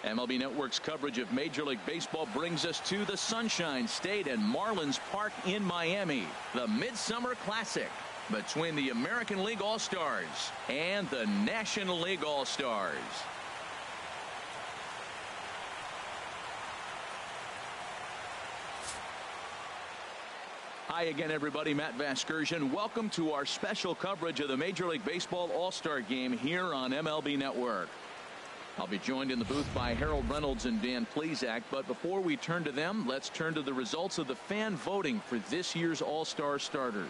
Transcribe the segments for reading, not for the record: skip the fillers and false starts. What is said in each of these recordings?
MLB Network's coverage of Major League Baseball brings us to the Sunshine State and Marlins Park in Miami. The Midsummer Classic between the American League All-Stars and the National League All-Stars. Hi again, everybody. Matt Vasgersian. Welcome to our special coverage of the Major League Baseball All-Star Game here on MLB Network. I'll be joined in the booth by Harold Reynolds and Dan Plesac, but before we turn to them, let's turn to the results of the fan voting for this year's All-Star starters.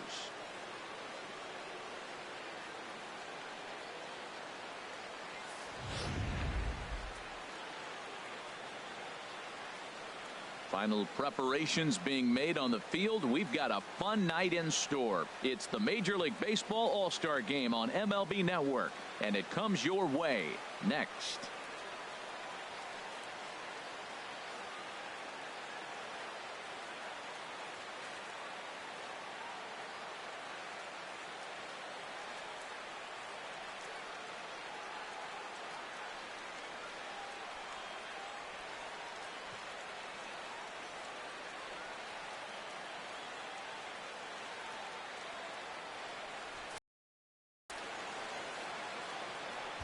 Final preparations being made on the field. We've got a fun night in store. It's the Major League Baseball All-Star Game on MLB Network, and it comes your way next.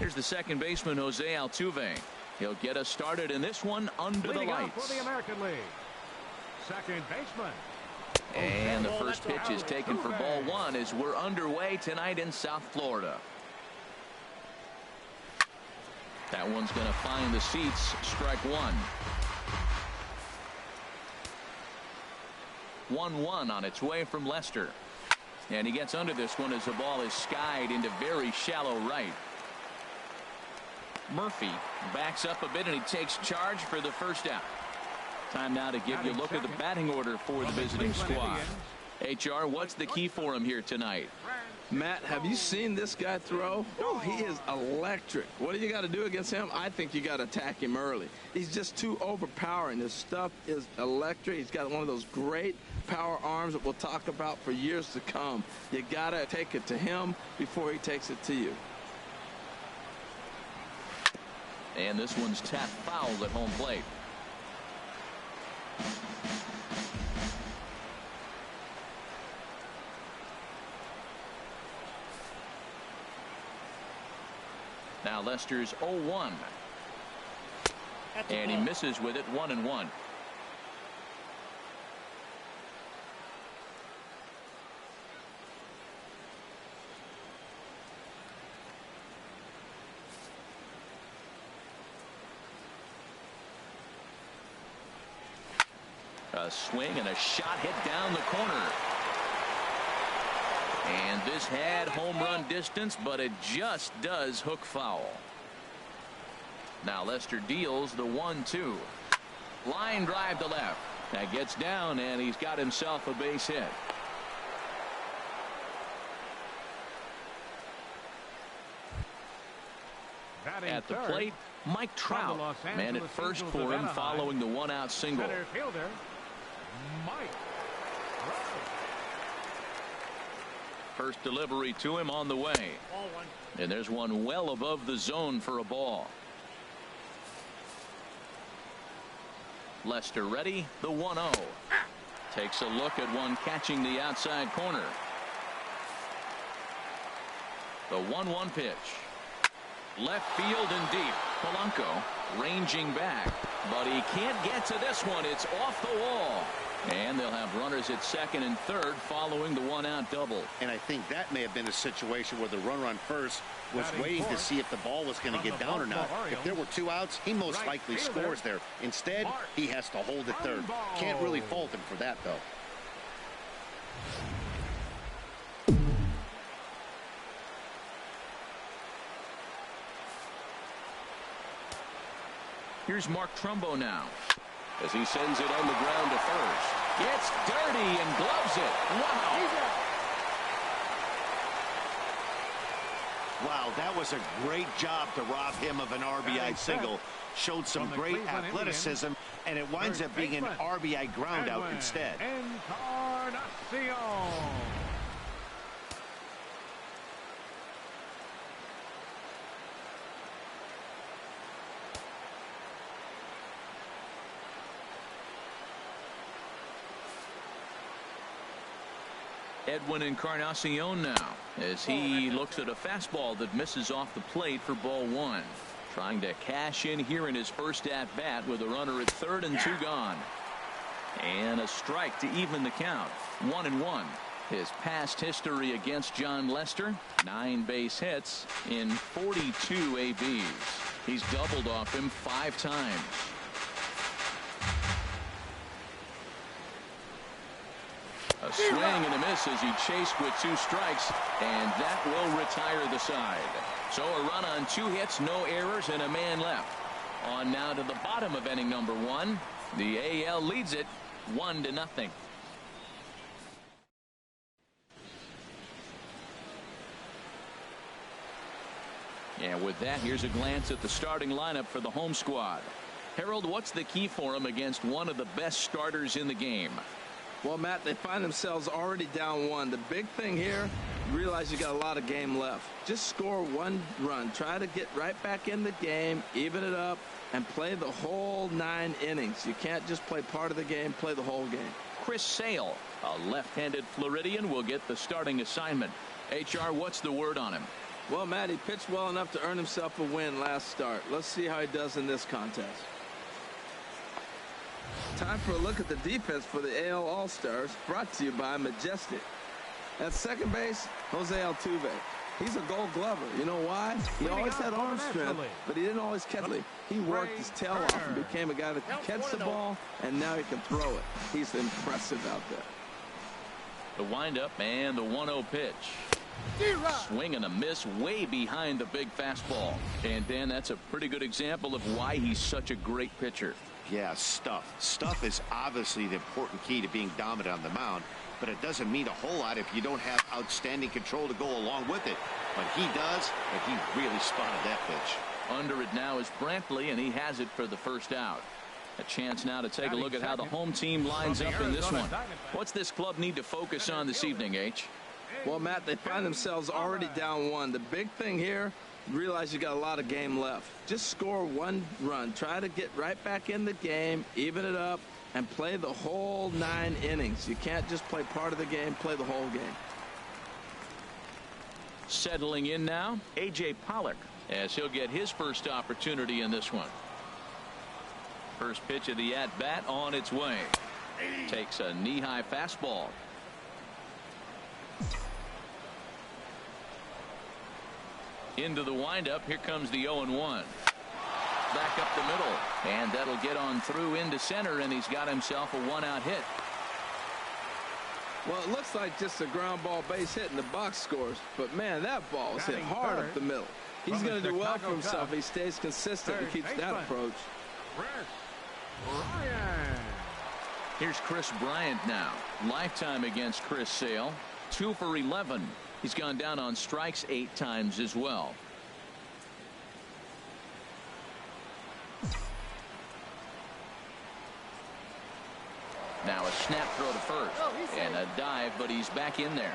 Here's the second baseman, Jose Altuve. He'll get us started in this one under the lights. For the American League, second baseman. And the first pitch is taken for ball one as we're underway tonight in South Florida. That one's going to find the seats. Strike one. 1-1 on its way from Lester. And he gets under this one as the ball is skied into very shallow right. Murphy backs up a bit and he takes charge for the first out. Time now to give you a look at the batting order for the visiting squad. HR, what's the key for him here tonight? Matt, have you seen this guy throw? Oh, he is electric. What do you got to do against him? I think you got to attack him early. He's just too overpowering. His stuff is electric. He's got one of those great power arms that we'll talk about for years to come. You got to take it to him before he takes it to you. And this one's tapped foul at home plate. Now Lester's 0-1. And he misses with it, 1-1. A swing and a shot hit down the corner. And this had home run distance, but it just does hook foul. Now Lester deals the 1-2. Line drive to left. That gets down, and he's got himself a base hit. At the plate, Mike Trout. Man at first for him following the one-out single. Center fielder, Mike. First delivery to him on the way. And there's one well above the zone for a ball. Lester ready. The 1-0. Takes a look at one catching the outside corner. The 1-1 pitch. Left field and deep. Polanco ranging back, but he can't get to this one. It's off the wall. And they'll have runners at second and third following the one-out double. And I think that may have been a situation where the runner on first was waiting to see if the ball was going to get down or not. If there were two outs, he most likely scores there. Instead, he has to hold at third. Can't really fault him for that, though. Here's Mark Trumbo now as he sends it on the ground to first. Gets dirty and gloves it. Wow. Wow, that was a great job to rob him of an RBI single. Showed some great athleticism, and it winds up being an RBI ground out instead. Encarnacion. Edwin Encarnacion now as he looks at a fastball that misses off the plate for ball one. Trying to cash in here in his first at bat with a runner at third and 2 gone. And a strike to even the count. 1-1. His past history against John Lester, 9 base hits in 42 ABs. He's doubled off him 5 times. A swing and a miss as he chased with 2 strikes, and that will retire the side. So a run on 2 hits, no errors, and a man left. On now to the bottom of inning number 1. The AL leads it 1-0. And with that, here's a glance at the starting lineup for the home squad. Harold, what's the key for him against one of the best starters in the game? Well, Matt, they find themselves already down 1. The big thing here, you realize you got a lot of game left. Just score 1 run. Try to get right back in the game, even it up, and play the whole 9 innings. You can't just play part of the game, play the whole game. Chris Sale, a left-handed Floridian, will get the starting assignment. HR, what's the word on him? Well, Matt, he pitched well enough to earn himself a win last start. Let's see how he does in this contest. Time for a look at the defense for the AL All-Stars, brought to you by Majestic. At second base, Jose Altuve. He's a Gold Glover. You know why? He always had arm strength, but he didn't always catch it. He worked his tail off and became a guy that could catch the ball, and now he can throw it. He's impressive out there. The windup and the 1-0 pitch. Swing and a miss way behind the big fastball. And Dan, that's a pretty good example of why he's such a great pitcher. Yeah, stuff. Stuff is obviously the important key to being dominant on the mound, but it doesn't mean a whole lot if you don't have outstanding control to go along with it. But he does, and he really spotted that pitch. Under it now is Brantley, and he has it for the first out. A chance now to take a look at how the home team lines up in this one. What's this club need to focus on this evening, H? Well, Matt, they find themselves already down 1. The big thing here, you realize you got a lot of game left. Just score 1 run. Try to get right back in the game, even it up, and play the whole 9 innings. You can't just play part of the game, play the whole game. Settling in now, A.J. Pollock, as he'll get his first opportunity in this one. First pitch of the at-bat on its way. Takes a knee-high fastball. Into the windup. Here comes the 0-1. Back up the middle, and that'll get on through into center, and he's got himself a 1-out hit. Well, it looks like just a ground ball base hit in the box scores, but man, that ball was hit hard up the middle. He's going to do well for himself. He stays consistent and keeps that approach. Here's Chris Bryant now. Lifetime against Chris Sale. 2 for 11. He's gone down on strikes 8 times as well. Now a snap throw to first. And a dive, but he's back in there.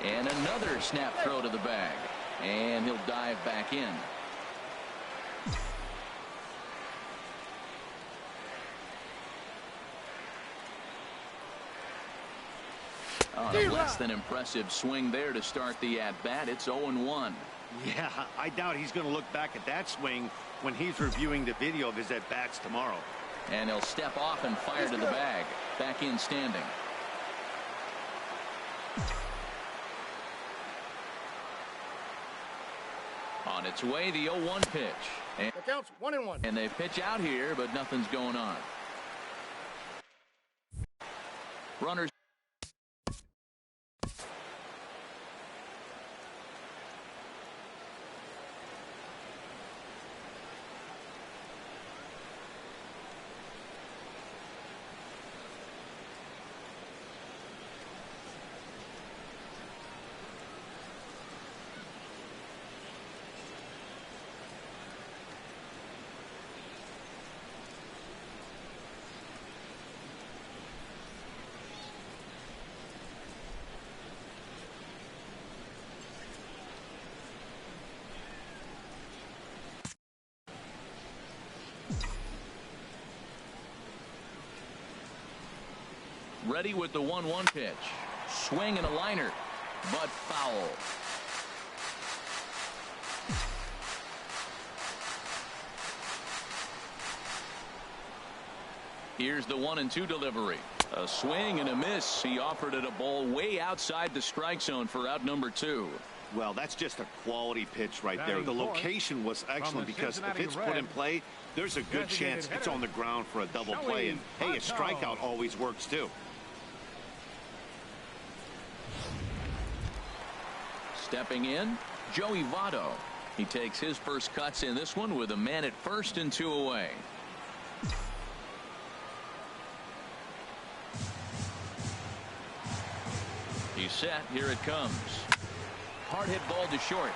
And another snap throw to the bag. And he'll dive back in. A less than impressive swing there to start the at-bat. It's 0-1. Yeah, I doubt he's going to look back at that swing when he's reviewing the video of his at-bats tomorrow. And he'll step off and fire to the bag. Back in standing. On its way, the 0-1 pitch. And it counts 1-1. And they pitch out here, but nothing's going on. Runners. ready with the 1-1 pitch. Swing and a liner, but foul. Here's the 1-2 delivery. A swing and a miss. He offered it a ball way outside the strike zone for out number 2. Well, that's just a quality pitch right there. The location was excellent because if it's put in play, there's a good chance it's on the ground for a double play. And, hey, a strikeout always works, too. Stepping in, Joey Votto. He takes his first cuts in this one with a man at first and 2 away. He's set. Here it comes. Hard hit ball to short.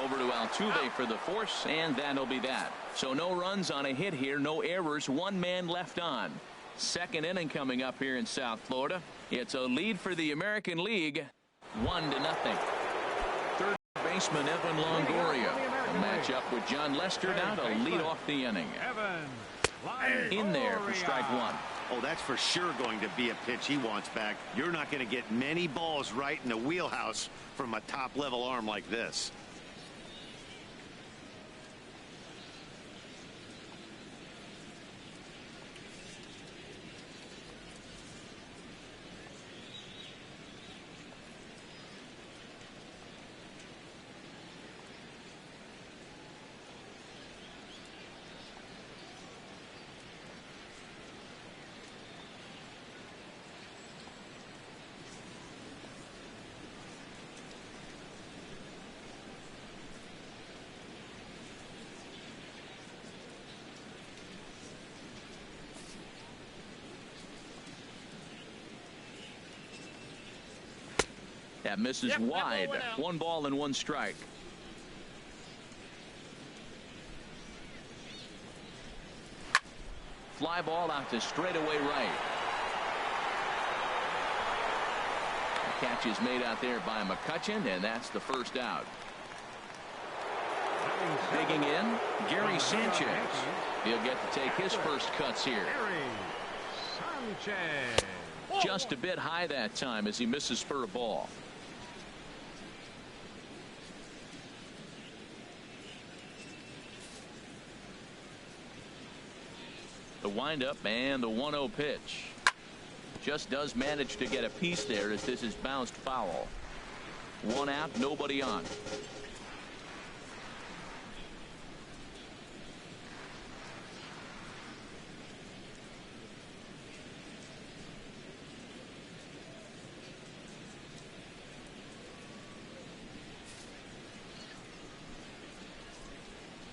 Over to Altuve for the force, and that'll be that. So no runs on a hit here, no errors, 1 man left on. Second inning coming up here in South Florida. It's a lead for the American League, 1-0. Third baseman Evan Longoria. A matchup with John Lester now to lead off the inning. In there for strike 1. Oh, that's for sure going to be a pitch he wants back. You're not going to get many balls right in the wheelhouse from a top-level arm like this. That misses wide. 1 ball and 1 strike. Fly ball out to straightaway right. The catch is made out there by McCutchen, and that's the first out. Digging in, Gary Sanchez. He'll get to take his first cuts here. Just a bit high that time as he misses for a ball. The windup and the 1-0 pitch. Just does manage to get a piece there as this is bounced foul. 1 out, nobody on.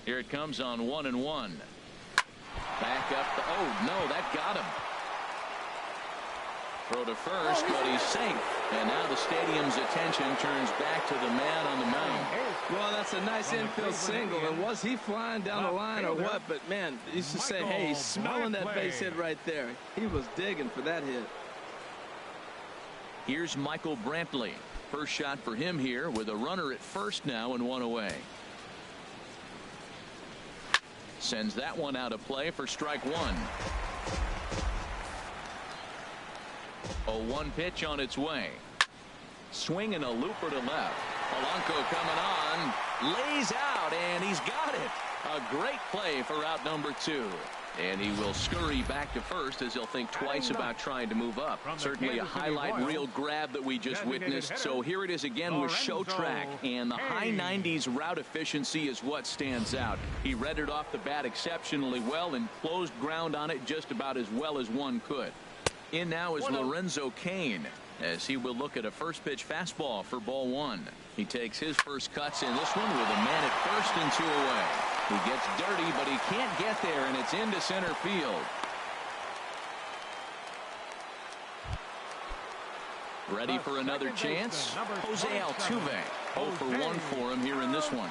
Here it comes on 1-1. Back up. Oh, no, that got him. Throw to first, but he's safe. And now the stadium's attention turns back to the man on the mound. Well, that's a nice infield single. And was he flying down the line or what? But, man, you should say, hey, he's smelling that base hit right there. He was digging for that hit. Here's Michael Brantley. First shot for him here with a runner at first now and 1 away. Sends that one out of play for strike 1. 0-1 pitch on its way. Swing and a looper to left. Polanco coming on. Lays out, and he's got it. A great play for out number 2. And he will scurry back to first as he'll think twice about trying to move up. Certainly a highlight reel grab that we just witnessed. So here it is again with show track. And the high 90s route efficiency is what stands out. He read it off the bat exceptionally well and closed ground on it just about as well as one could. In now is Lorenzo Cain as he will look at a first pitch fastball for ball 1. He takes his first cuts in this one with a man at first and 2 away. He gets dirty, but he can't get there, and it's into center field. Ready for another chance? Jose Altuve. 0 for 1 for him here in this one.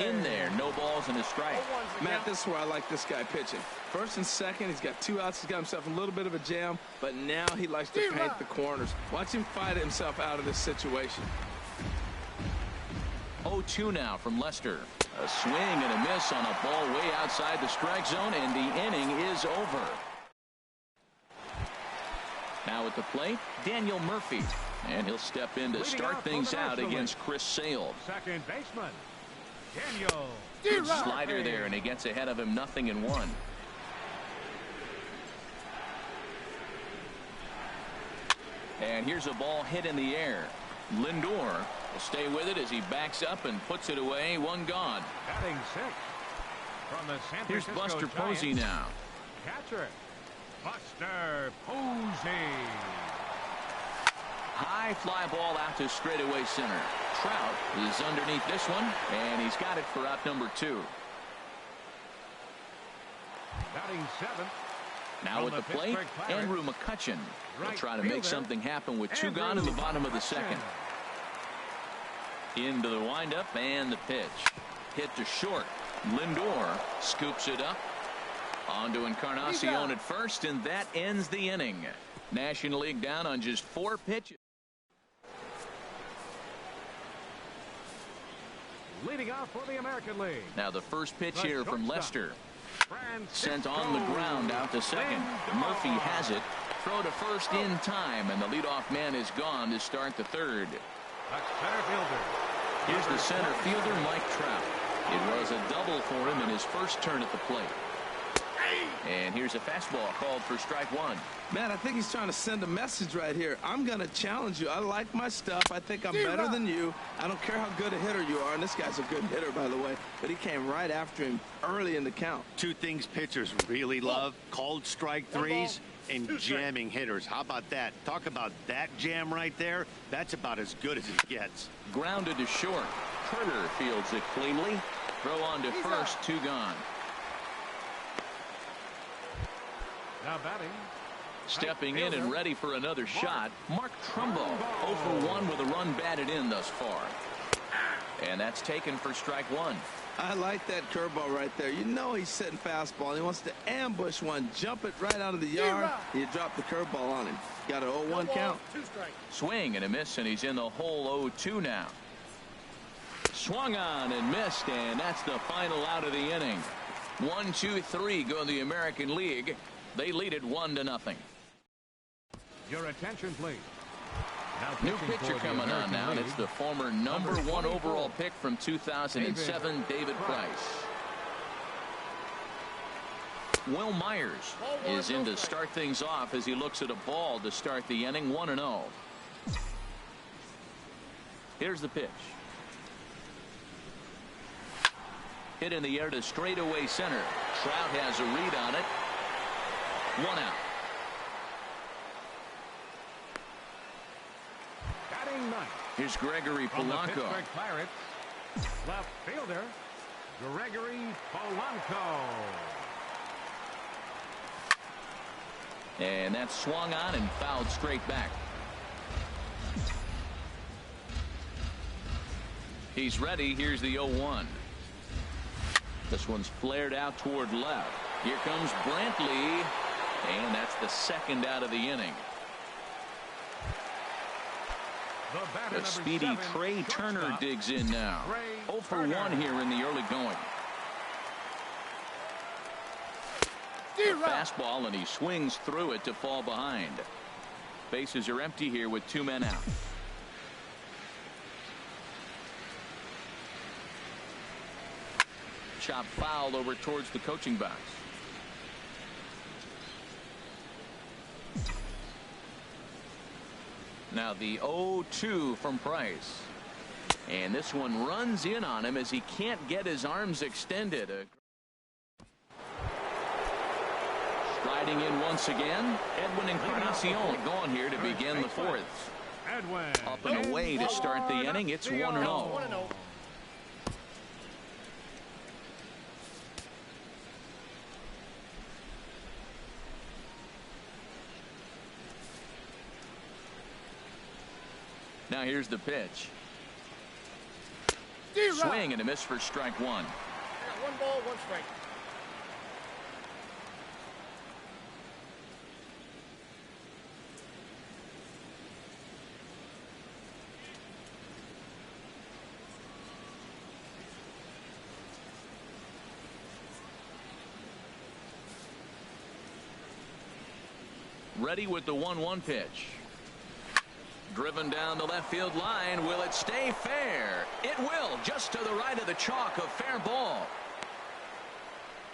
In there, no balls and a strike. Matt, this is where I like this guy pitching. First and second, he's got 2 outs. He's got himself a little bit of a jam, but now he likes to paint the corners. Watch him fight himself out of this situation. 0-2 now from Lester. A swing and a miss on a ball way outside the strike zone, and the inning is over. Now at the plate, Daniel Murphy. And he'll step in to start things out against Chris Sale. Second baseman, Daniel. Good slider there, and he gets ahead of him 0-1. And here's a ball hit in the air. Lindor will stay with it as he backs up and puts it away. One gone. Batting sixth from the San Here's Francisco Buster Posey Giants. now. Catcher, Buster Posey. High fly ball out to straightaway center. Trout is underneath this one, and he's got it for out number 2. Batting seventh. Now From at the the plate, Pittsburgh Pirates, Andrew McCutchen will right try to make fielder, something happen with 2 Andrew gone in the bottom of the McCutchen. second. Into the windup and the pitch. Hit to short. Lindor scoops it up. On to Encarnacion at first, and that ends the inning. National League down on just 4 pitches. Leading off for the American League. Now the first pitch The here from shortstop, Lester. Sent Francisco on the ground out to second. Lindor. Murphy has it. Throw to first in time, and the leadoff man is gone to start the third. The center fielder. Here's the center fielder, Mike Trout. It was a double for him in his first turn at the plate. And here's a fastball called for strike 1. Man, I think he's trying to send a message right here. I'm going to challenge you. I like my stuff. I think I'm better than you. I don't care how good a hitter you are. And this guy's a good hitter, by the way. But he came right after him early in the count. 2 things pitchers really love: called strike threes and jamming hitters. How about that? Talk about that jam right there. That's about as good as it gets. Grounded to short. Turner fields it cleanly. Throw on to first, 2 gone. Now batting. Stepping in and ready for another shot, Mark Trumbo. 0 for 1 with a run batted in thus far. And that's taken for strike 1. I like that curveball right there. You know he's setting fastball. He wants to ambush one, jump it right out of the yard. You drop the curveball on him. Got an 0-1 count. Swing and a miss, and he's in the hole 0-2 now. Swung on and missed, and that's the final out of the inning. 1, 2, 3 go in the American League. They lead it 1-0. Your attention, please. New pitcher coming on now, and it's the former number 1 overall pick from 2007, David Price. Will Myers is in to start things off as he looks at a ball to start the inning. 1-0. Here's the pitch. Hit in the air to straightaway center. Trout has a read on it. 1 out. Batting ninth. Here's Gregory From the Polanco. Pittsburgh Pirates, left fielder, Gregory Polanco. And that's swung on and fouled straight back. He's ready. Here's the 0-1. This one's flared out toward left. Here comes Brantley. And that's the second out of the inning. The speedy Trey Turner digs in now. 0 for 1 here in the early going. A fastball, and he swings through it to fall behind. Bases are empty here with 2 men out. Chop foul over towards the coaching box. Now the 0-2 from Price. And this one runs in on him as he can't get his arms extended. Striding in once again, Edwin Encarnacion going here to begin the 4th. Up and away to start the inning. It's 1-0. Now here's the pitch. Swing and a miss for strike 1. 1 ball, 1 strike. ready with the 1-1 pitch. Driven down the left field line. Will it stay fair? It will, just to the right of the chalk, a fair ball.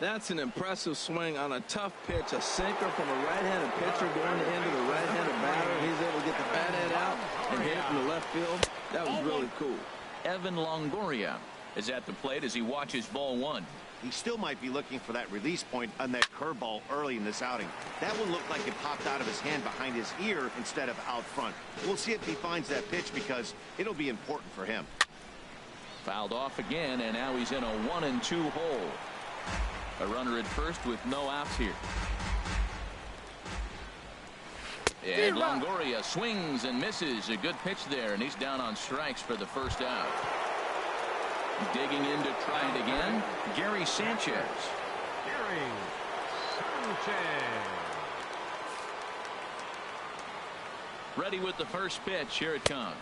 That's an impressive swing on a tough pitch. A sinker from a right-handed pitcher going into the right-handed batter. He's able to get the bat head out and hit it from the left field. That was really cool. Evan Longoria is at the plate as he watches ball 1. He still might be looking for that release point on that curveball early in this outing. That one looked like it popped out of his hand behind his ear instead of out front. We'll see if he finds that pitch because it'll be important for him. Fouled off again, and now he's in a 1-2 hole. A runner at first with no outs here. And Longoria swings and misses. A good pitch there, and he's down on strikes for the first out. Digging in to try it again, Gary Sanchez. Gary Sanchez. Ready with the first pitch. Here it comes.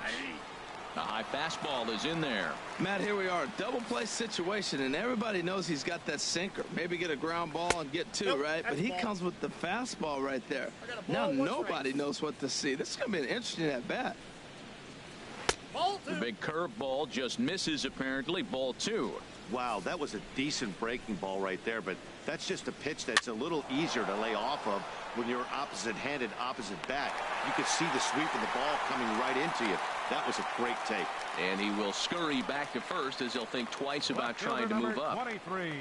A high fastball is in there. Matt, here we are. Double play situation, and everybody knows he's got that sinker. Maybe get a ground ball and get 2, right? But he comes with the fastball right there. Now nobody knows what to see. This is going to be an interesting at-bat. The big curveball just misses, apparently. Ball 2. Wow, that was a decent breaking ball right there, but that's just a pitch that's a little easier to lay off of when you're opposite-handed, opposite bat. You could see the sweep of the ball coming right into you. That was a great take. And he will scurry back to first as he'll think twice about trying to move up. 23,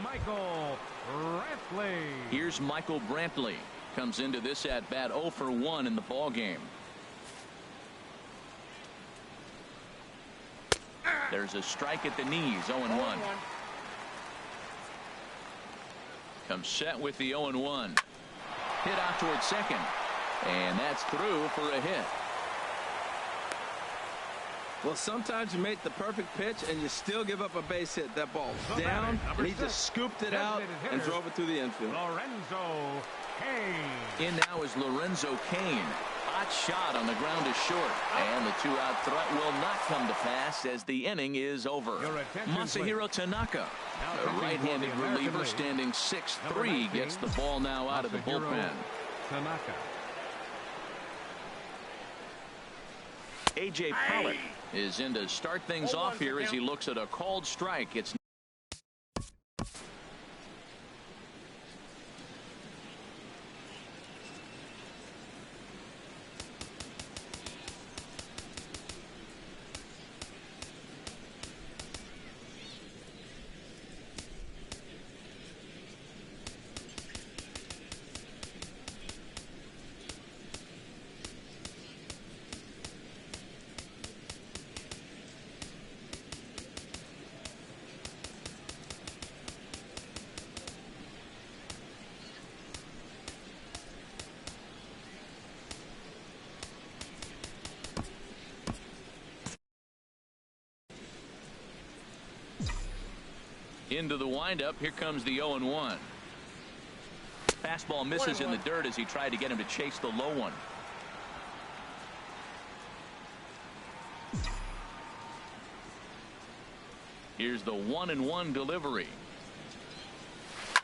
Michael Brantley. Here's Michael Brantley. Comes into this at-bat 0 for 1 in the ball game. There's a strike at the knees, 0-1. Comes set with the 0-1. Hit out towards second. And that's through for a hit. Well, sometimes you make the perfect pitch and you still give up a base hit. That ball's down, and he just scooped it out and drove it through the infield. Lorenzo Cain. In now is Lorenzo Cain. Hot shot on the ground is short. And the 2-out threat will not come to pass as the inning is over. Masahiro Tanaka, a right-handed reliever standing 6'3", gets the ball now out of the bullpen. Tanaka. A.J. Pollock is in to start things off here as he looks at a called strike. It's into the windup. Here comes the 0-1. Fastball misses in the dirt as he tried to get him to chase the low one. Here's the 1-1 delivery.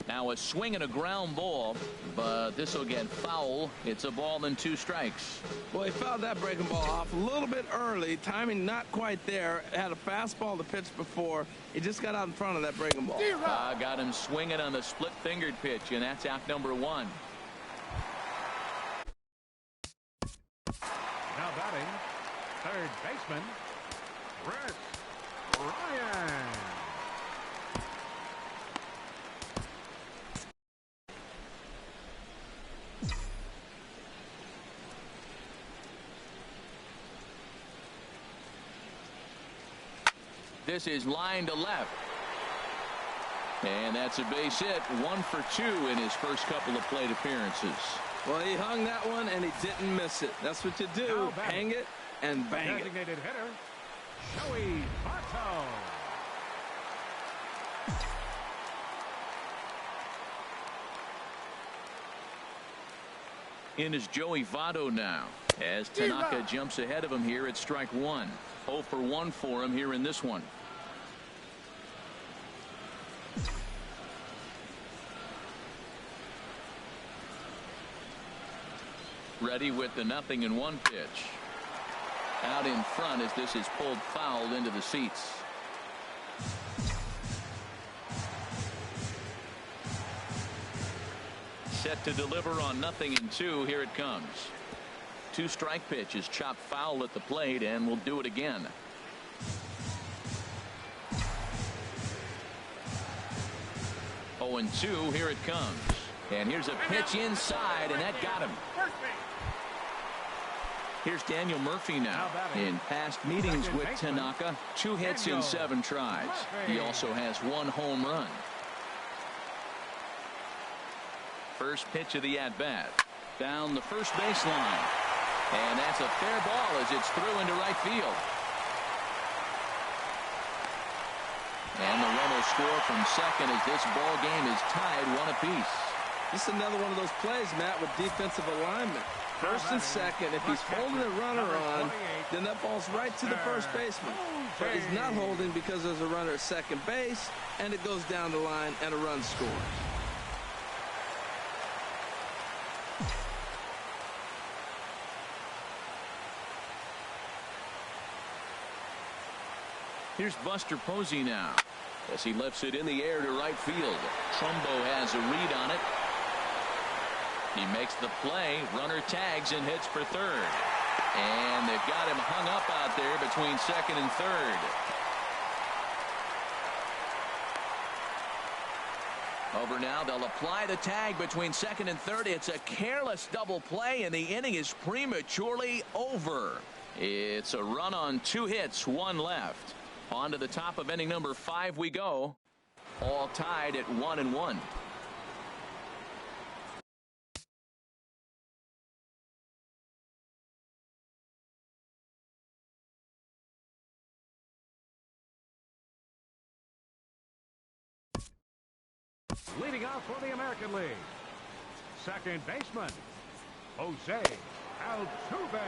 Now a swing and a ground ball, but this will get foul. It's a ball and 2 strikes. Well, he fouled that breaking ball off a little bit early. Timing not quite there. Had a fastball to pitch before. He just got out in front of that breaking ball. Got him swinging on the split-fingered pitch, and that's out number 1. Now batting, third baseman, Rex Ryan. This is line to left. And that's a base hit. 1 for 2 in his first couple of plate appearances. Well, he hung that one and he didn't miss it. That's what you do. Hang it and bang it. Designated hitter, Joey Votto. In is Joey Votto now as Tanaka jumps ahead of him here at strike 1. 0 for 1 for him here in this one. Ready with the 0-1 pitch. Out in front as this is pulled foul into the seats. Set to deliver on 0-2. Here it comes. 2-strike pitch is chopped foul at the plate, and we'll do it again. Oh, and 2. Here it comes. And here's a pitch inside, and that got him. Here's Daniel Murphy now. In past meetings with Tanaka, 2 hits in 7 tries. He also has 1 home run. First pitch of the at-bat. Down the first baseline. And that's a fair ball as it's through into right field. And the run will score from second as this ball game is tied 1 apiece. This is another one of those plays, Matt, with defensive alignment. First and second, if he's holding a runner on, then that ball's right to the first baseman. But he's not holding because there's a runner at second base, and it goes down the line, and a run scores. Here's Buster Posey now as he lifts it in the air to right field. Trumbo has a read on it. He makes the play. Runner tags and hits for third. And they've got him hung up out there between second and third. Over now. They'll apply the tag between second and third. It's a careless double play, and the inning is prematurely over. It's a run on 2 hits, 1 left. On to the top of inning number 5 we go. All tied at 1-1. Leading off for the American League, second baseman, Jose Altuve.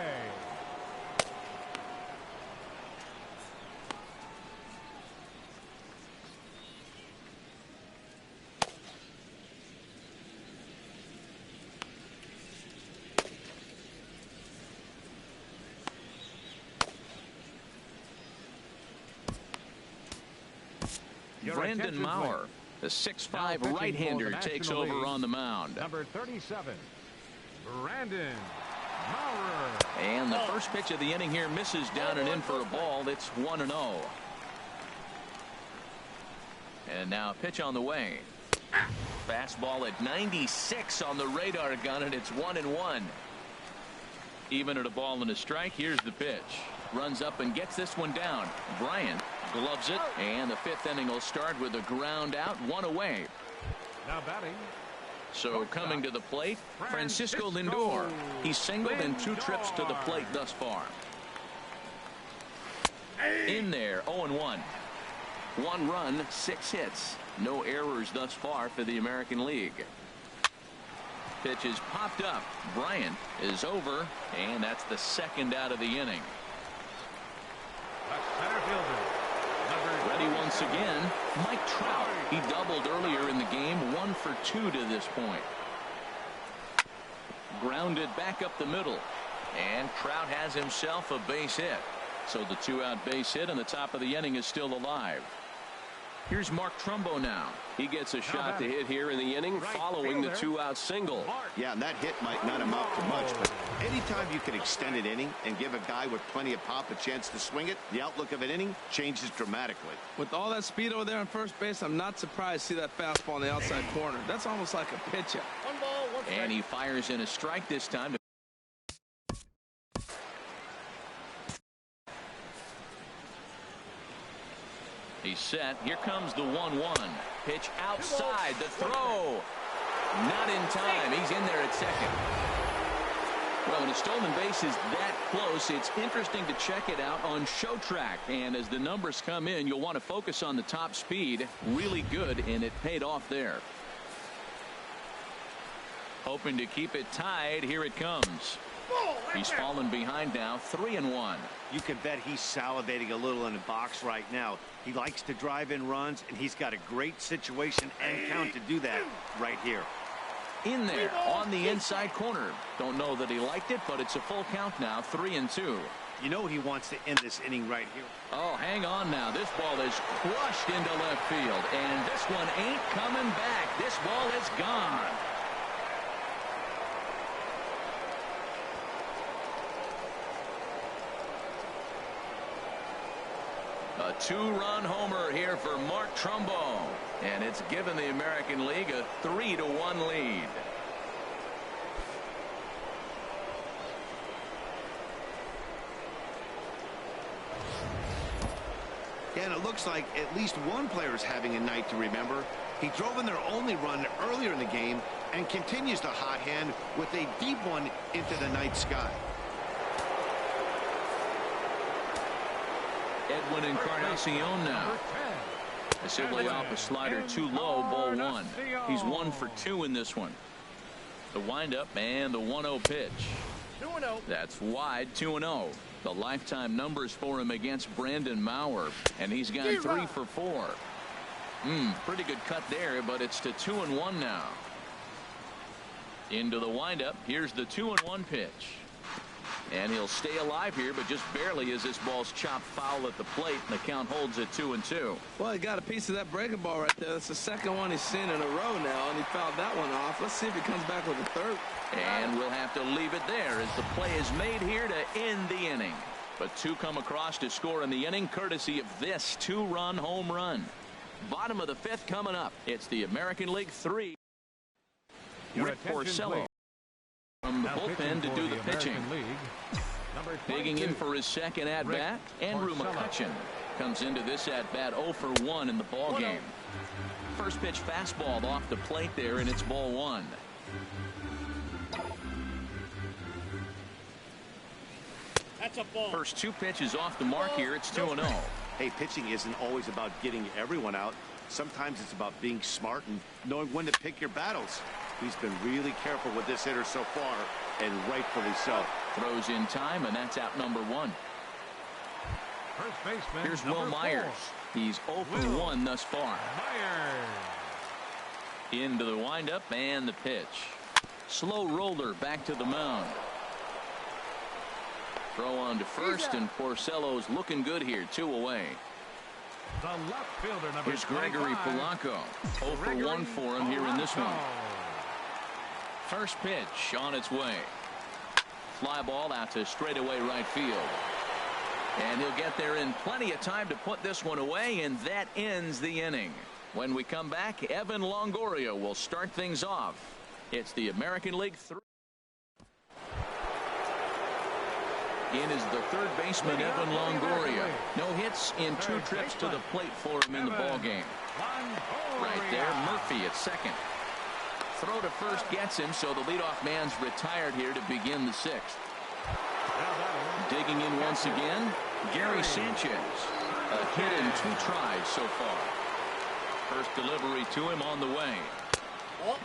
Brandon Maurer, the 6'5" right-hander, takes over on the mound. Number 37, Brandon Maurer. And the first pitch of the inning here misses down and in for a ball. It's 1-0. And now a pitch on the way. Fastball at 96 on the radar gun, and it's 1-1. Even at a ball and a strike. Here's the pitch. Runs up and gets this one down. Bryant gloves it, and the 5th inning will start with a ground out, 1 away. Now batting. So coming to the plate, Francisco Lindor. He's singled in 2 trips to the plate thus far. In there, 0-1. 1 run, 6 hits. No errors thus far for the American League. Pitch is popped up. Bryant is over, and that's the 2nd out of the inning. Ready once again, Mike Trout. He doubled earlier in the game, 1 for 2 to this point. Grounded back up the middle, and Trout has himself a base hit. So the 2-out base hit, and the top of the inning is still alive. Here's Mark Trumbo now. He gets a shot to hit here in the inning following the 2-out single. Yeah, and that hit might not amount to much, but anytime you can extend an inning and give a guy with plenty of pop a chance to swing it, the outlook of an inning changes dramatically. With all that speed over there on first base, I'm not surprised to see that fastball on the outside corner. That's almost like a pitch out. 1 ball, 1 strike. And he fires in a strike this time. He's set. Here comes the 1-1. Pitch outside. The throw. Not in time. He's in there at second. Well, when a stolen base is that close, it's interesting to check it out on Show Track. And as the numbers come in, you'll want to focus on the top speed. Really good, and it paid off there. Hoping to keep it tied. Here it comes. He's fallen behind now, 3-1. You can bet he's salivating a little in the box right now. He likes to drive in runs, and he's got a great situation and count to do that right here. in there on the inside corner. Don't know that he liked it, but it's a full count now, 3-2. You know he wants to end this inning right here. Oh, hang on now. This ball is crushed into left field, and this one ain't coming back. This ball is gone. A two-run homer here for Mark Trumbo, and it's given the American League a 3-1 lead. Yeah, and it looks like at least one player is having a night to remember. He drove in their only run earlier in the game and continues the hot hand with a deep one into the night sky. Edwin Encarnacion now. Simply off a slider too low, ball one. He's 1 for 2 in this one. The windup and the 1-0 pitch. 2-0. That's wide, 2-0. The lifetime numbers for him against Brandon Maurer, and he's gone 3 for 4. Pretty good cut there, but it's to 2-1 now. Into the windup. Here's the 2-1 pitch. And he'll stay alive here, but just barely as this ball's chopped foul at the plate, and the count holds at 2-2. Well, he got a piece of that breaking ball right there. That's the second one he's seen in a row now, and he fouled that one off. Let's see if he comes back with a third. And we'll have to leave it there as the play is made here to end the inning. But 2 come across to score in the inning, courtesy of this 2-run home run. Bottom of the 5th coming up. It's the American League 3. Rick Porcello from the bullpen to do the pitching. Digging in for his second at-bat, Andrew McCutchen comes into this at-bat 0 for 1 in the ball game. First pitch fastball off the plate there, and it's ball 1. That's a ball. First 2 pitches off the mark here. It's 2-0. Hey, pitching isn't always about getting everyone out. Sometimes it's about being smart and knowing when to pick your battles. He's been really careful with this hitter so far, and rightfully so. Throws in time, and that's out number 1. First baseman. Here's Will Myers. He's 0 for 1 thus far. Myers. Into the windup and the pitch. Slow roller back to the mound. Throw on to first, and Porcello's looking good here. 2 away. The left fielder, number Here's Gregory 25. Polanco. 0 for 1 for him here in this one. First pitch on its way. Fly ball out to straightaway right field. And he'll get there in plenty of time to put this one away, and that ends the inning. When we come back, Evan Longoria will start things off. It's the American League 3. In is the third baseman, Evan Longoria. No hits in 2 trips to the plate for him in the ball game. Right there, Murphy at second. Throw to first gets him, so the leadoff man's retired here to begin the 6th. Digging in once again, Gary Sanchez. A hit in 2 tries so far. First delivery to him on the way.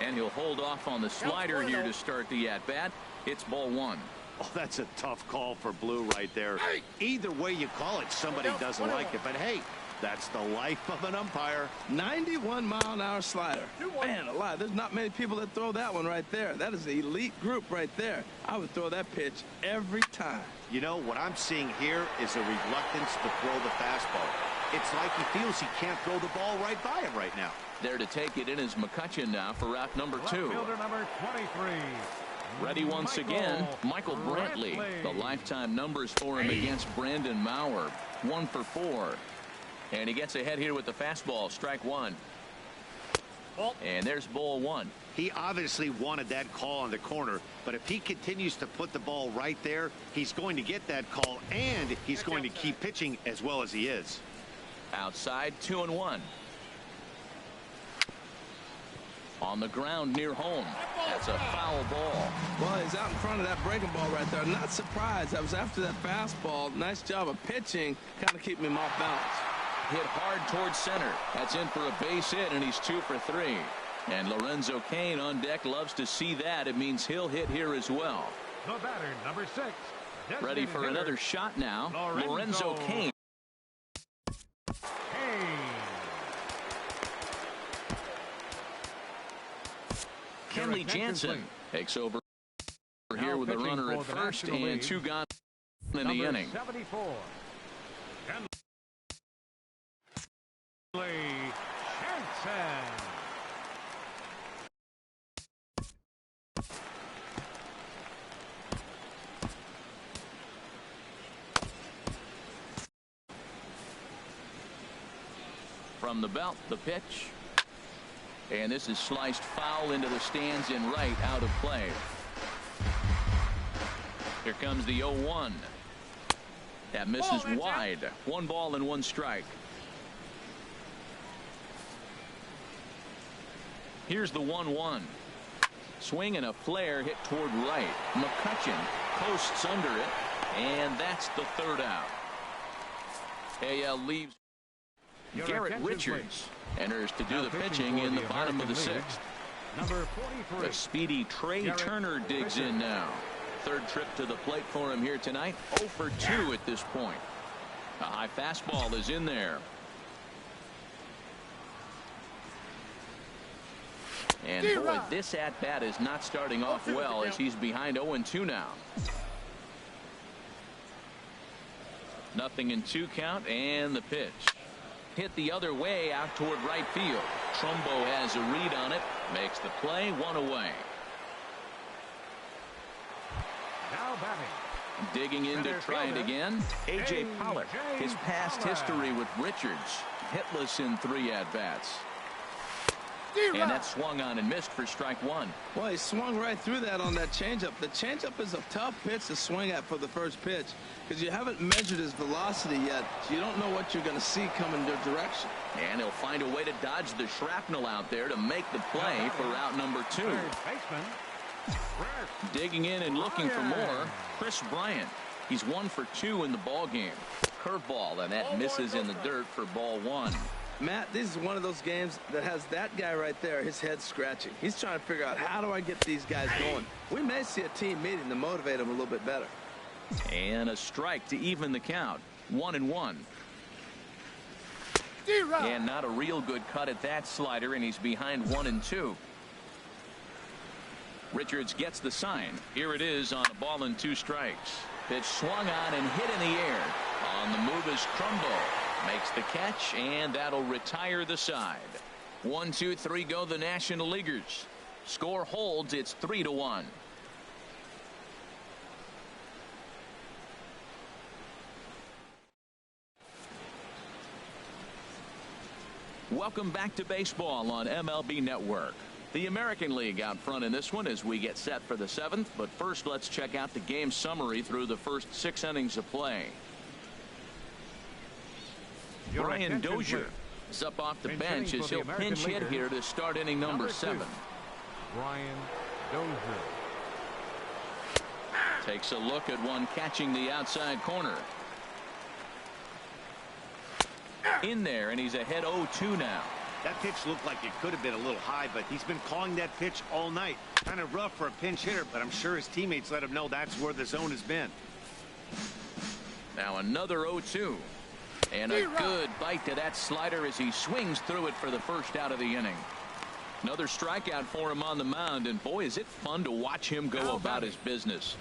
And he'll hold off on the slider here to start the at-bat. It's ball 1. Oh, that's a tough call for Blue right there. Either way you call it, somebody doesn't like it. But, hey, that's the life of an umpire. 91-mile-an-hour slider. Man alive, there's not many people that throw that one right there. That is an elite group right there. I would throw that pitch every time. You know, what I'm seeing here is a reluctance to throw the fastball. It's like he feels he can't throw the ball right by him right now. There to take it in is McCutchen now for route number 2. Fielder number 23. Ready once again, Michael Brantley. The lifetime numbers for him against Brandon Maurer. 1 for 4. And he gets ahead here with the fastball. Strike 1. And there's ball 1. He obviously wanted that call on the corner, but if he continues to put the ball right there, he's going to get that call, and he's going to keep pitching as well as he is. Outside, 2-1. On the ground near home. That's a foul ball. Well, he's out in front of that breaking ball right there. Not surprised. I was after that fastball. Nice job of pitching. Kind of keeping him off balance. Hit hard towards center. That's in for a base hit, and he's 2 for 3. And Lorenzo Cain on deck loves to see that. It means he'll hit here as well. The batter, number 6. Ready for another shot now. Lorenzo Cain. Kenley Jansen takes over here with a runner at first and 2 gone in the inning. 74. Jansen. From the belt, the pitch. And this is sliced foul into the stands in right, out of play. Here comes the 0-1. That misses wide. 1 ball and 1 strike. Here's the 1-1. Swing and a flare hit toward right. McCutcheon posts under it, and that's the 3rd out. AL leaves. Garrett Richards enters to do the pitching in the bottom of the 6th. Number 43. The speedy Trey Turner digs in now. 3rd trip to the plate for him here tonight. 0 for 2 at this point. A high fastball is in there. And boy, this at-bat is not starting off well as he's behind 0-2 now. 0-2 count, and the pitch. Hit the other way out toward right field. Trumbo has a read on it. Makes the play. 1 away. Now batting. Digging in to try it again. A.J. Pollock. His past history with Richards. Hitless in 3 at-bats. And that swung on and missed for strike 1. Well, he swung right through that on that changeup. The changeup is a tough pitch to swing at for the first pitch because you haven't measured his velocity yet, so you don't know what you're going to see coming your direction. And he'll find a way to dodge the shrapnel out there to make the play for route number 2. Digging in and looking for more, Chris Bryant. He's 1 for 2 in the ball game. Curveball, and that misses in the dirt for ball 1. Matt, this is one of those games that has that guy right there, his head scratching. He's trying to figure out, how do I get these guys going? We may see a team meeting to motivate them a little bit better. And a strike to even the count. 1-1. And not a real good cut at that slider, and he's behind 1-2. Richards gets the sign. Here it is on a ball and 2 strikes. Pitch swung on and hit in the air. On the move is Trumbo. Makes the catch, and that'll retire the side. 1, 2, 3 go the National Leaguers. Score holds. It's 3-1. Welcome back to baseball on MLB Network. The American League out front in this one as we get set for the 7th. But first, let's check out the game summary through the first 6 innings of play. Brian Dozier is up off the bench as he'll pinch hit here to start inning number 7. Brian Dozier takes a look at one catching the outside corner. In there, and he's ahead 0-2 now. That pitch looked like it could have been a little high, but he's been calling that pitch all night. Kind of rough for a pinch hitter, but I'm sure his teammates let him know that's where the zone has been. Now another 0-2. And a good bite to that slider as he swings through it for the first out of the inning. Another strikeout for him on the mound, and boy, is it fun to watch him go about his business.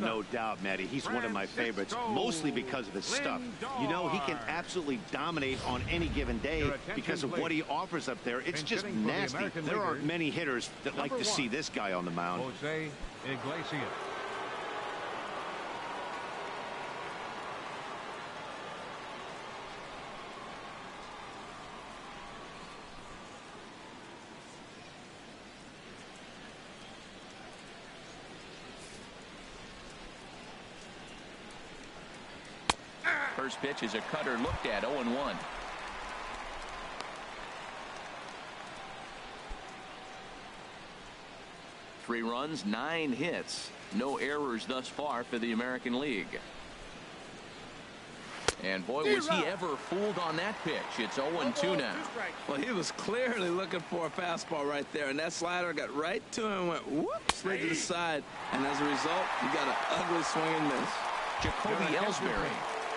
No doubt, Matty. He's one of my favorites, mostly because of his stuff. You know, he can absolutely dominate on any given day because of what he offers up there. It's just nasty. There aren't many hitters that like to see this guy on the mound. Jose Iglesias. First pitch is a cutter looked at. 0-1. Three runs, 9 hits. No errors thus far for the American League. And boy, was he ever fooled on that pitch. It's 0-2 now. Well, he was clearly looking for a fastball right there, and that slider got right to him and went whoop, slid to the side. And as a result, you got an ugly swing and miss. Jacoby Ellsbury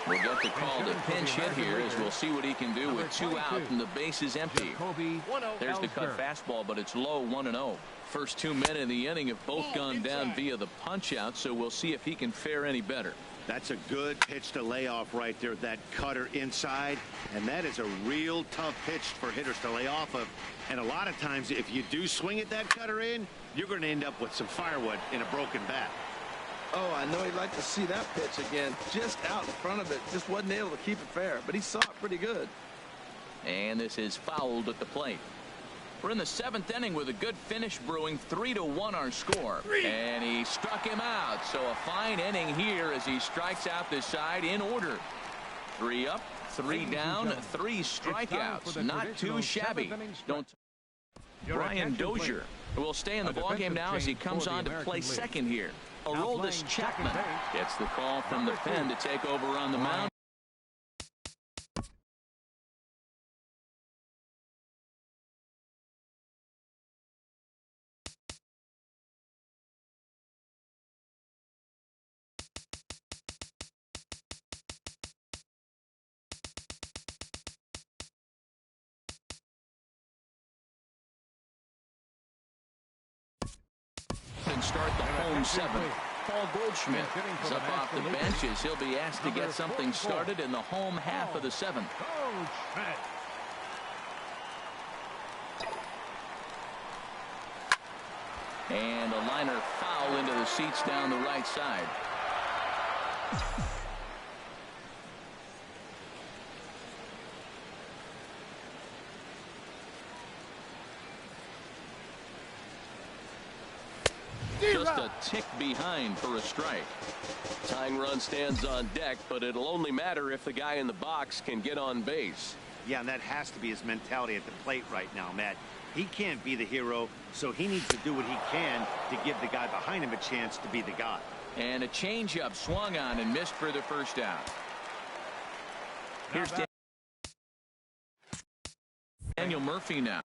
We'll get the call to pinch hit here as we'll see what he can do with 2 out and the base is empty. There's the cut fastball, but it's low, 1-0. First 2 men in the inning have both gone down via the punch out, so we'll see if he can fare any better. That's a good pitch to lay off right there, that cutter inside, and that is a real tough pitch for hitters to lay off of. And a lot of times if you do swing at that cutter in, you're going to end up with some firewood in a broken bat. Oh, I know he'd like to see that pitch again. Just out in front of it. Just wasn't able to keep it fair, but he saw it pretty good. And this is fouled at the plate. We're in the 7th inning with a good finish brewing. 3-1 our score. And he struck him out. So a fine inning here as he strikes out this side in order. 3 up, 3 down, 3 strikeouts. Not too shabby. Brian Dozier will stay in the ballgame now as he comes on to play second here. Aroldis Chapman gets the call from the pen to take over on the mound. And start the home 7th. Paul Goldschmidt is up off the bench as he'll be asked to get something started in the home half of the 7th. And a liner foul into the seats down the right side. Just a tick behind for a strike. Tying run stands on deck, but it'll only matter if the guy in the box can get on base. Yeah, and that has to be his mentality at the plate right now, Matt. He can't be the hero, so he needs to do what he can to give the guy behind him a chance to be the guy. And a changeup swung on and missed for the first out. Here's Daniel Murphy now.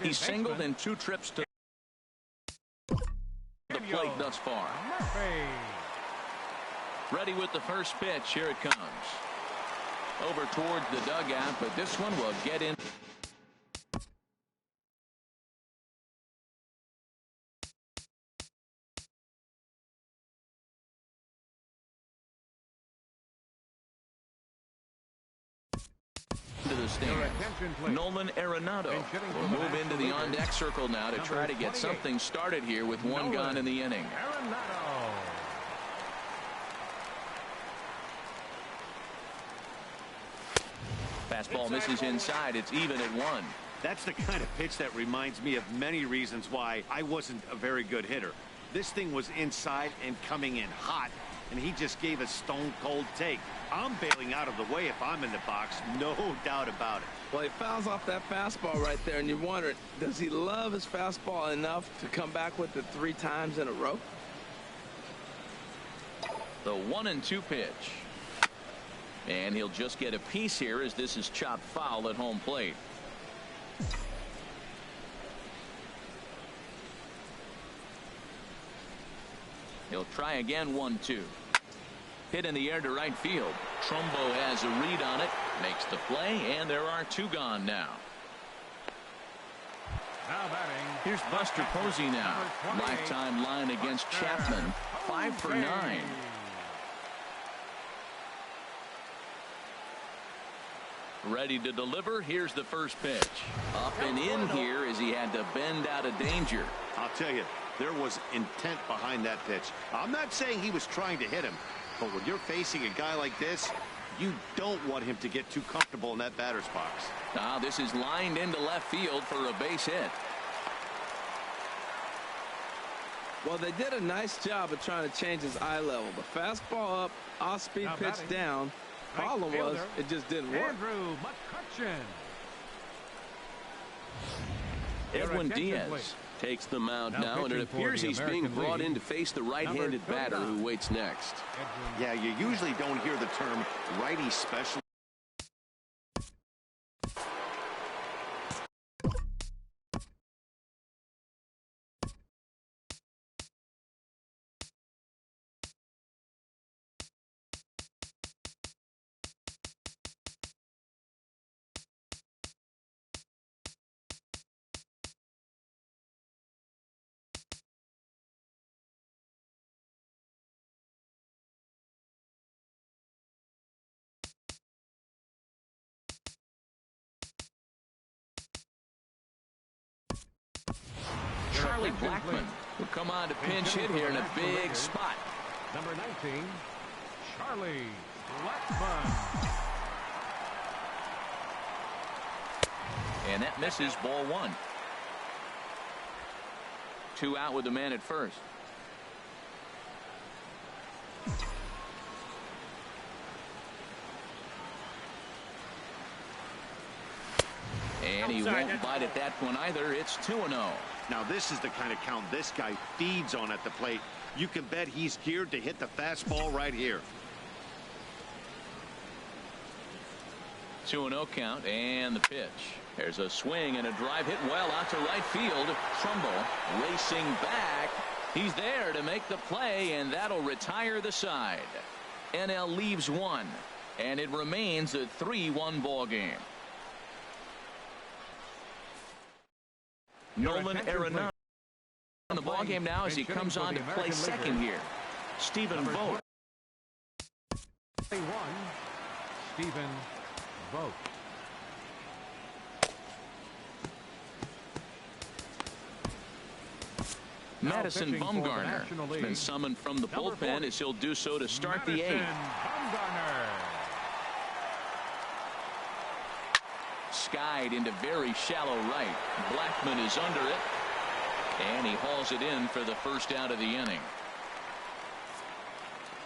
He's singled in 2 trips to the plate thus far. Ready with the first pitch. Here it comes. Over towards the dugout, but this one will get in. To the stand. Nolan Arenado will move into the on-deck circle now to try to get something started here with 1 gone in the inning. Fastball misses inside. It's even at 1. That's the kind of pitch that reminds me of many reasons why I wasn't a very good hitter. This thing was inside and coming in hot, and he just gave a stone-cold take. I'm bailing out of the way if I'm in the box, no doubt about it. Well, he fouls off that fastball right there, and you're wondering, does he love his fastball enough to come back with it 3 times in a row? The 1-2 pitch. And he'll just get a piece here as this is chopped foul at home plate. He'll try again. 1-2. Hit in the air to right field. Trumbo has a read on it, makes the play, and there are 2 gone now. Here's Buster Posey now. Lifetime line against Chapman. 5 for 9. Ready to deliver. Here's the first pitch. Up and in here as he had to bend out of danger. I'll tell you, there was intent behind that pitch. I'm not saying he was trying to hit him, but when you're facing a guy like this, you don't want him to get too comfortable in that batter's box. Now this is lined into left field for a base hit. Well, they did a nice job of trying to change his eye level. The fastball up, off-speed pitch down. Problem was, it just didn't work. Edwin Diaz takes the mound now, and it appears he's being brought in to face the right-handed batter who waits next. Yeah, you usually don't hear the term righty special. Blackman will come on to pinch hit here in a big spot. Number 19, Charlie Blackman. And that misses, ball one. 2 out with the man at first. And he won't bite at that one either. It's 2-0. Now this is the kind of count this guy feeds on at the plate. You can bet he's geared to hit the fastball right here. 2-0 count, and the pitch. There's a swing and a drive hit well out to right field. Trumbull racing back. He's there to make the play, and that'll retire the side. NL leaves one, and it remains a 3-1 ball game. Nolan Arenado on the ball game now as he comes on to play second here. Stephen Vogt. Stephen Vogt. Madison Bumgarner has been summoned from the bullpen as he'll do so to start the 8th. Skied into very shallow right. Blackman is under it, and he hauls it in for the first out of the inning.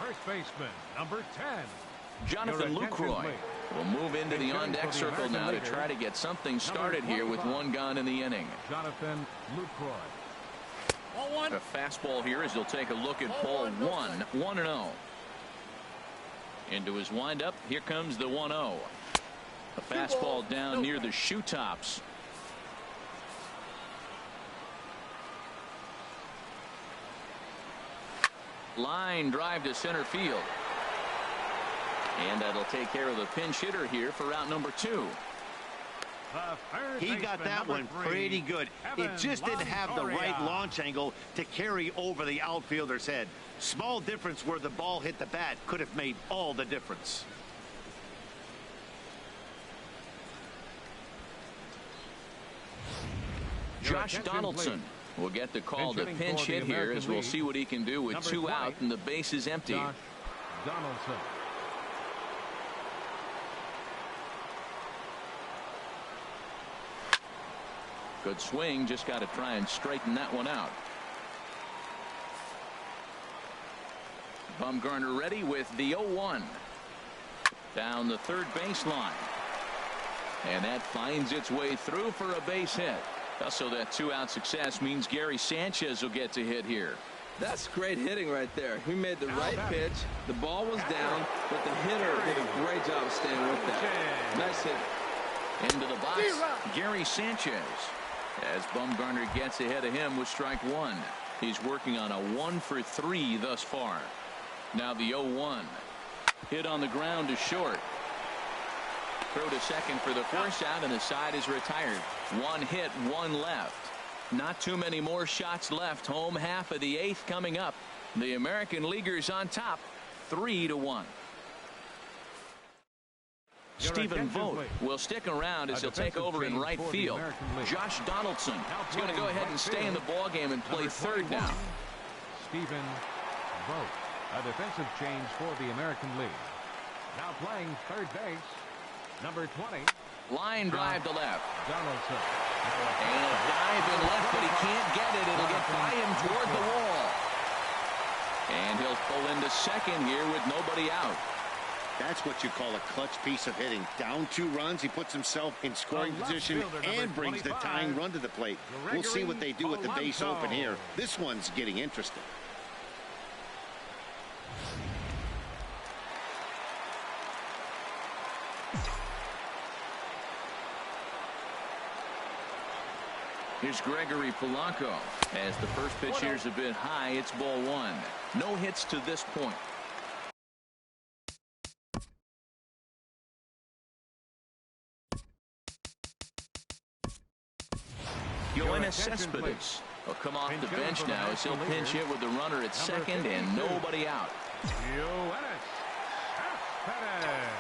First baseman, number 10. Jonathan Lucroy will move into the on-deck circle now to try to get something started here with 1 gone in the inning. Jonathan Lucroy. A fastball here as he'll take a look at ball 1. 1-0. Into his windup. Here comes the 1-0. A fastball down near the shoe tops. Line drive to center field. And that'll take care of the pinch hitter here for out number 2. He got that one pretty good. It just didn't have the right launch angle to carry over the outfielder's head. Small difference where the ball hit the bat could have made all the difference. Josh Donaldson will get the call to pinch hit here as we'll see what he can do with 2 out and the base is empty. Josh Donaldson. Good swing, just got to try and straighten that one out. Bumgarner ready with the 0-1 down the third baseline, and that finds its way through for a base hit. Also, that 2-out success means Gary Sanchez will get to hit here. That's great hitting right there. He made the right pitch. The ball was down, but the hitter did a great job of staying with that. Nice hit. Into the box, Gary Sanchez, as Bumgarner gets ahead of him with strike 1. He's working on a 1-for-3 thus far. Now the 0-1. Hit on the ground to short. Throw to second for the first out, and the side is retired. 1 hit, 1 left. Not too many more shots left. Home half of the 8th coming up. The American Leaguers on top, 3-1. Stephen Vogt will stick around as he'll take over in right field. Josh Donaldson is going to go ahead and stay in the ball game and play third now. Stephen Vogt, a defensive change for the American League. Now playing third base, number 20. Line drive to left. Donaldson. And a dive in left, but he can't get it. It'll get by him toward the wall. And he'll pull into second here with nobody out. That's what you call a clutch piece of hitting. Down 2 runs, he puts himself in scoring position and brings the tying run to the plate. We'll see what they do with the base open here. This one's getting interesting. Here's Gregory Polanco. As the first pitch here's a bit high, it's ball 1. No hits to this point. Yoenis Cespedes will come off the bench now as he'll pinch hit with the runner at second and nobody out. Yoenis Cespedes.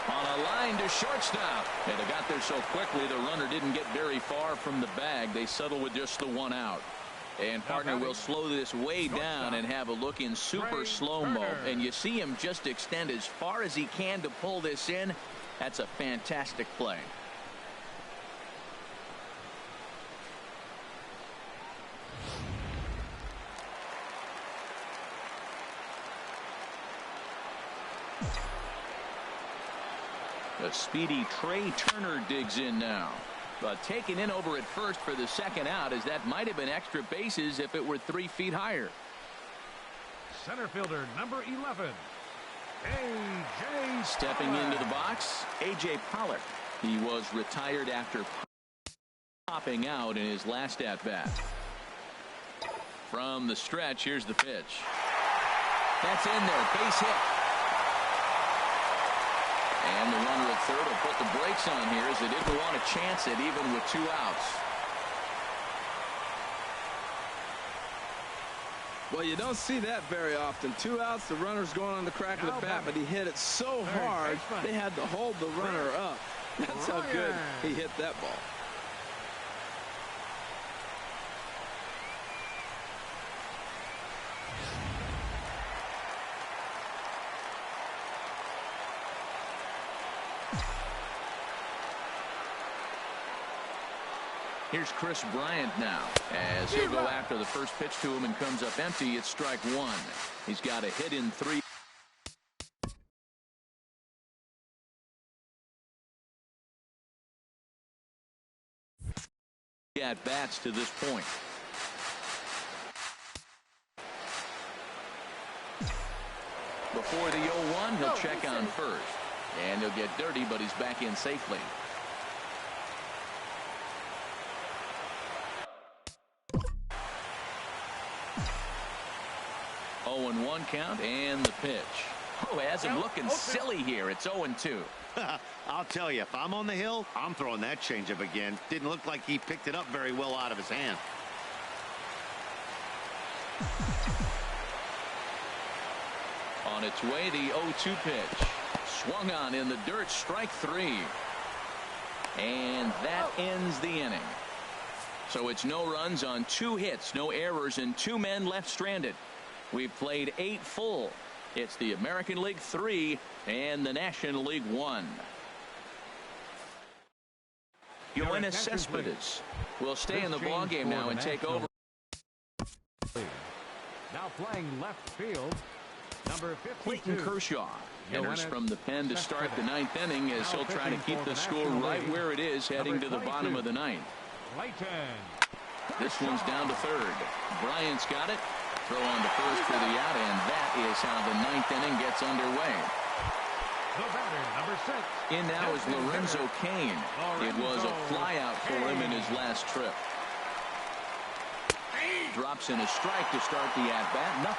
On a a line to shortstop. And they got there so quickly the runner didn't get very far from the bag. They settle with just the one out. And partner will slow this way down and have a look in super slow-mo. And you see him just extend as far as he can to pull this in. That's a fantastic play. The speedy Trey Turner digs in now. But taken in over at first for the second out, as that might have been extra bases if it were 3 feet higher. Center fielder number 11, A.J. Stepping into the box, A.J. Pollock. He was retired after popping out in his last at-bat. From the stretch, here's the pitch. That's in there, base hit. And the runner at third will put the brakes on here as they didn't want to chance it even with 2 outs. Well, you don't see that very often. 2 outs, the runner's going on the crack of the bat, but he hit it so hard they had to hold the runner up. That's how good he hit that ball. Here's Chris Bryant now as he'll go after the first pitch to him and comes up empty. It's strike 1. He's got a hit in 3. At bats to this point. Before the 0-1, he'll check on first. And he'll get dirty, but he's back in safely. 0-1 count and the pitch. Oh, has him looking silly here. It's 0-2. I'll tell you, if I'm on the hill, I'm throwing that changeup again. Didn't look like he picked it up very well out of his hand. On its way, the 0-2 pitch. Swung on in the dirt, strike 3. And that ends the inning. So it's no runs on 2 hits, no errors, and 2 men left stranded. We've played 8 full. It's the American League 3 and the National League 1. Yoenis Cespedes will stay in the ballgame now and take over. Now playing left field, number 52. Clayton Kershaw enters from the pen to start the 9th inning as he'll try to keep the score right where it is heading to the bottom of the 9th. This one's down to third. Bryant's got it. Throw on to first for the out, and that is how the 9th inning gets underway. The batter, number 6. In now is Lorenzo Cain. It was a flyout for him in his last trip. Drops in a strike to start the at-bat.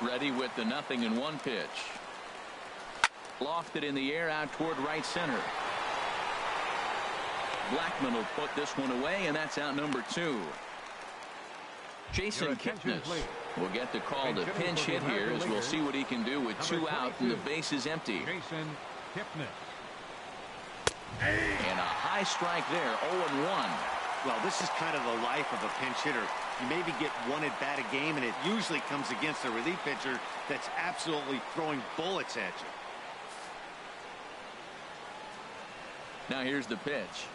0-1. Ready with the 0-1 pitch. Lofted in the air out toward right center. Blackman will put this one away, and that's out number 2. Jason Kipnis will get the call to pinch hit here as we'll see what he can do with 2 out and the base is empty. Jason Kipnis. And a high strike there, 0-1. Well, this is kind of the life of a pinch hitter. You maybe get 1 at bat a game, and it usually comes against a relief pitcher that's absolutely throwing bullets at you. Now here's the pitch.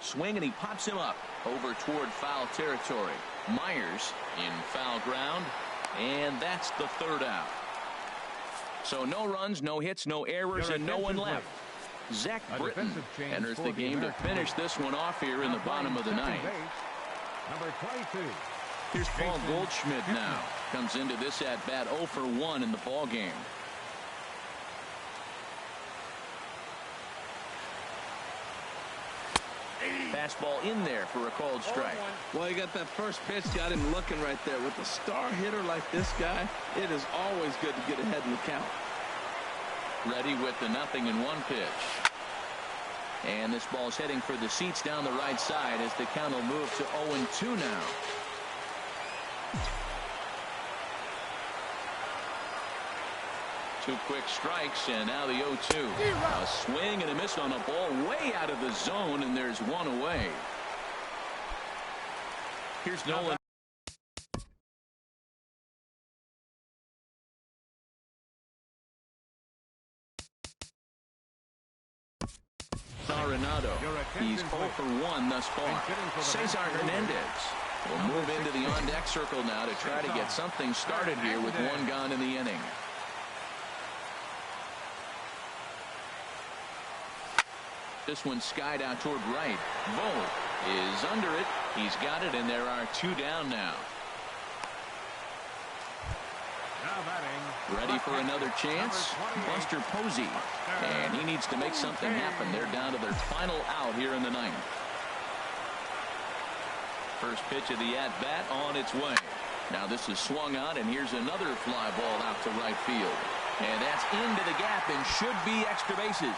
Swing, and he pops him up over toward foul territory. Myers in foul ground, and that's the 3rd out. So no runs, no hits, no errors, and no one left. Zach Britton enters the game to finish this one off here in the bottom of the 9th. Number 22. Here's Paul Goldschmidt now. Comes into this at bat 0 for 1 in the ball game. Fastball in there for a called strike. Well, he got that first pitch, got him looking right there. With a star hitter like this guy, it is always good to get ahead in the count. Ready with the 0-1 pitch. And this ball's heading for the seats down the right side as the count will move to 0-2 now. 2 quick strikes, and now the 0-2. A swing and a miss on a ball way out of the zone, and there's 1 away. Here's Nolan. Arenado. He's 0 for 1 thus far. Cesar Hernandez will move into the on-deck circle now to try to get something started here with 1 gone in the inning. This one skied out toward right. Vogt is under it. He's got it, and there are 2 down now. Ready for another chance? Buster Posey. And he needs to make something happen. They're down to their final out here in the 9th. First pitch of the at-bat on its way. Now this is swung on, and here's another fly ball out to right field. And that's into the gap and should be extra bases.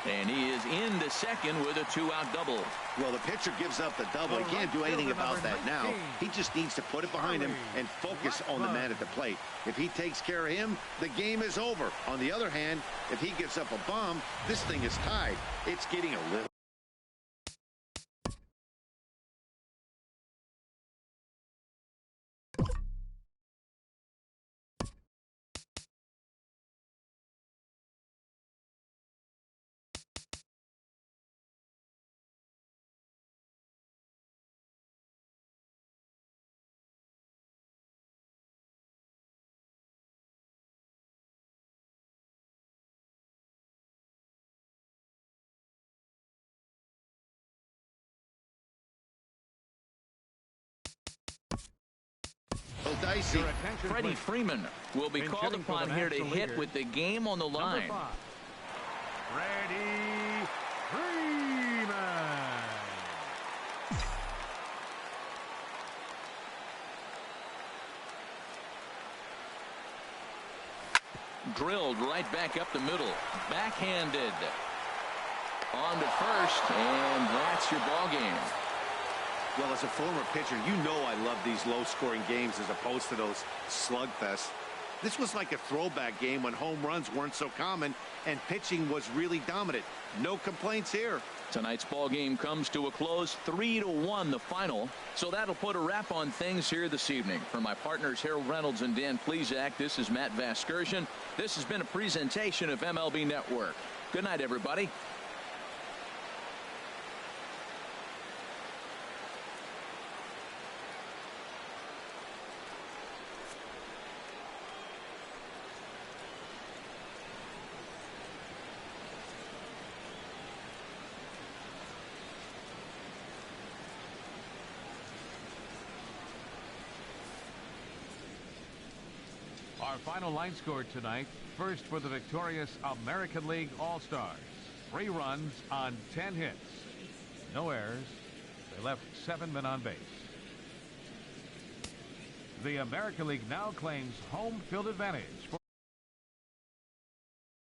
And he is into second with a 2-out double. Well, the pitcher gives up the double. He can't do anything about that now. He just needs to put it behind him and focus on the man at the plate. If he takes care of him, the game is over. On the other hand, if he gives up a bomb, this thing is tied. It's getting a little... Dicey. Freddie Freeman will be called upon here to hit with the game on the line. Freddie Freeman. Drilled right back up the middle. Backhanded. On to first, and that's your ball game. Well, as a former pitcher, you know I love these low-scoring games as opposed to those slugfests. This was like a throwback game when home runs weren't so common and pitching was really dominant. No complaints here. Tonight's ball game comes to a close, 3-1 the final. So that'll put a wrap on things here this evening. For my partners Harold Reynolds and Dan Plesac, this is Matt Vasgersian. This has been a presentation of MLB Network. Good night, everybody. Our final line score tonight. First for the victorious American League All-Stars. 3 runs on 10 hits. No errors. They left 7 men on base. The American League now claims home field advantage.